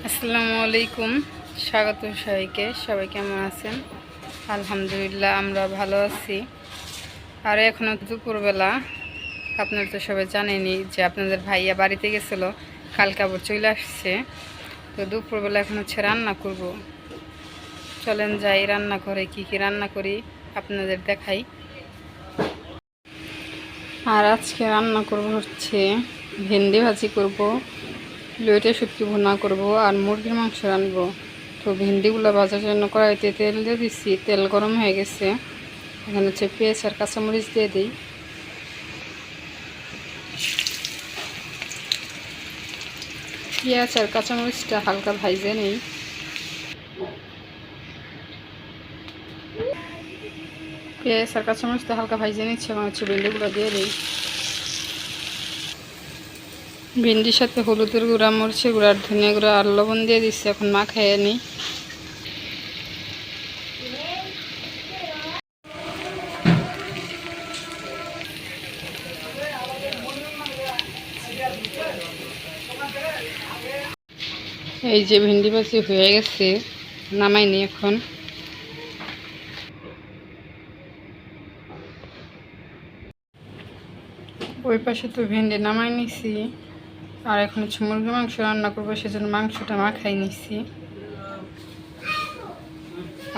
আসসালামু আলাইকুম। স্বাগত সবাইকে। সবাই কেমন আছেন? আলহামদুলিল্লাহ, আমরা ভালো আছি। আর এখনও দুপুরবেলা। আপনারা তো সবাই জানেনই যে আপনাদের ভাইয়া বাড়িতে গেছিলো, কালকে আবার চলে আসছে। তো দুপুরবেলা এখন হচ্ছে রান্না করব। চলেন যাই রান্না করে, কি কি রান্না করি আপনাদের দেখাই। আর আজকে রান্না করব হচ্ছে ভেন্ডি ভাজি করব, লইটে শুটকি ভুনা করব, আর মুরগির মাংস রানবো। তো ভেন্ডিগুলো ভাজার জন্য কড়াইতে তেল দিয়ে দিচ্ছি, তেল গরম হয়ে গেছে। এখানে হচ্ছে পেঁয়াজ আর কাঁচামরিচ দিয়ে দিই। পেঁয়াজ আর কাঁচামরিচটা হালকা ভাজে নেই। পেঁয়াজ আর কাঁচামরিচটা হালকা ভাজে নিচ্ছে এবং হচ্ছে ভেন্ডিগুলো দিয়ে দিই। ভেন্ডির সাথে হলুদের গুঁড়া, মরিচের গুঁড়া, ধনিয়া গুঁড়া আর লবণ দিয়ে দিচ্ছি। এখন মাখাইয়ে নিই। এই যে ভেন্ডি ভাজি হয়ে গেছে, নামাইনি এখন। ওই পাশে তো ভেন্ডি নামাই নিছি, আর এখন হচ্ছে মুরগির মাংস রান্না করবো, সেজন্য মাংসটা মাখাই নিছি।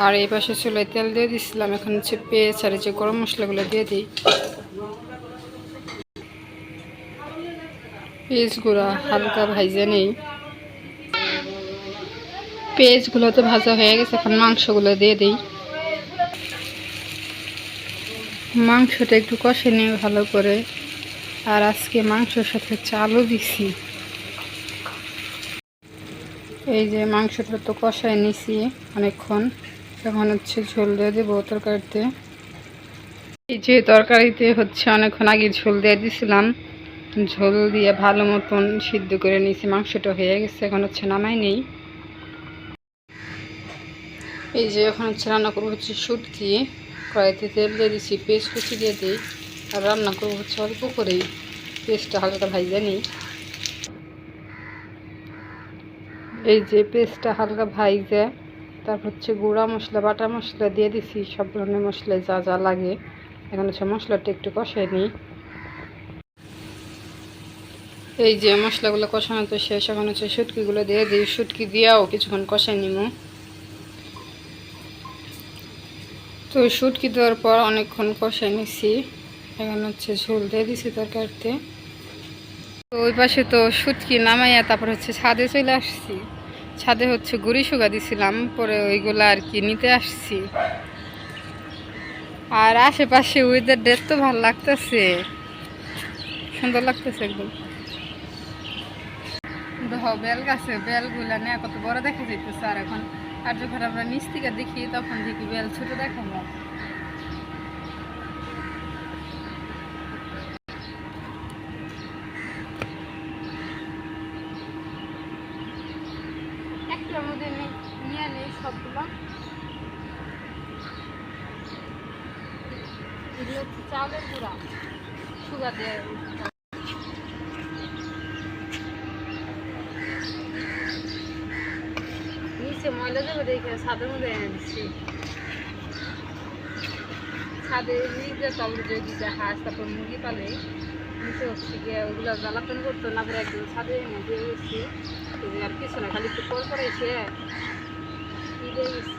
আর এই পাশে চুলায় তেল দিয়ে দিছিলাম, এখন হচ্ছে পেঁয়াজ আর যে গরম মশলাগুলো দিয়ে দিই। পেঁয়াজগুলো হালকা ভাজে নেই। পেঁয়াজগুলো তো ভাজা হয়ে গেছে, এখন মাংসগুলো দিয়ে দিই। মাংসটা একটু কষে নিয়ে ভালো করে। আর আজকে মাংসের সাথে চালও দিছি। এই যে মাংসটা তো কষায় নিছি অনেকক্ষণ, এখন হচ্ছে ঝোল দিয়ে দেবো তরকারিতে। এই যে তরকারিতে হচ্ছে অনেকক্ষণ আগে ঝোল দিয়ে দিছিলাম, ঝোল দিয়ে ভালো মতন সিদ্ধ করে নিয়েছি। মাংসটা হয়ে গেছে, এখন হচ্ছে নামাই নেই। এই যে এখন হচ্ছে রান্না করবো হচ্ছে শুটকি। কড়াইতে তেল দিয়ে দিচ্ছি, পেঁয়াজ কুচি দিয়ে দিই। আর রান্না করবো হচ্ছে অল্প করেই, পেঁয়াজটা হালকা ভাজে নিই। এই যে পেস্টটা হালকা ভাইজে, তারপর হচ্ছে গুঁড়া মশলা, বাটা মশলা দিয়ে দিছি, সব ধরনের মশলা যা যা লাগে। এখন হচ্ছে মশলাটা একটু কষাই নিই। এই যে মশলাগুলো কষানো তো শেষ, এখন হচ্ছে শুটকিগুলো দিয়ে দিই। শুটকি দিয়েও কিছুক্ষণ কষাই নিব। তো শুটকি দেওয়ার পর অনেকক্ষণ কষাই নিছি, এখন হচ্ছে ঝোল দিয়ে দিছি তরকারিতে। তো ওই পাশে তো শুটকি নামাইয়া তারপর হচ্ছে ছাদে চলে আসছি। ছাদে হচ্ছে গুড়ি শুকা দিছিলাম, পরে ওইগুলো আর কি নিতে আসছি। আর আশেপাশে ওয়েদার ডেট তো ভালো লাগতেছে, সুন্দর লাগতেছে একদম। বেল গাছে বেলগুলা না কত বড় দেখা যাইতেছে। আর এখন আর যখন আমরা নিচ থেকে দেখি তখন দেখি বেল ছোট দেখা যায়। একটার মধ্যে নিয়ে নেই সবগুলো। এগুলো হচ্ছে চাউলের গুঁড়া, সুগার দিয়ে। নিচে ময়লা যাবে দেখে ছাদের মধ্যে এনে দিচ্ছি। ছাদে নিজে তবে যদি হাঁস তারপর মুরগি পালে, নিচে হচ্ছে গিয়ে ওগুলো জ্বালাতন করতো না, করে একদম ছাদে এনে দিয়ে গেছি। আর কিছু না, খালি একটু পর পরে এসে দিয়ে গেছি।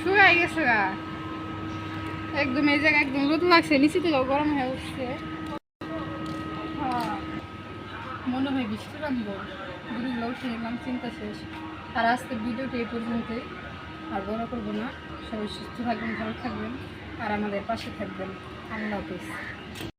শুকাই গেছে গা একদম। এই জায়গায় একদম রোদ লাগছে, নিচে থেকে গরম হয়ে উঠছে। মনে হয় বৃষ্টি রাখবো, গুড়িগুলো উঠে নিলাম, চিন্তা শেষ। আর আজকের ভিডিওটা এই পর্যন্তই, আর বড় করবো না। সবাই সুস্থ থাকবেন, ভালো থাকবেন, আর আমাদের পাশে থাকবেন। আল্লাহ হাফিজ।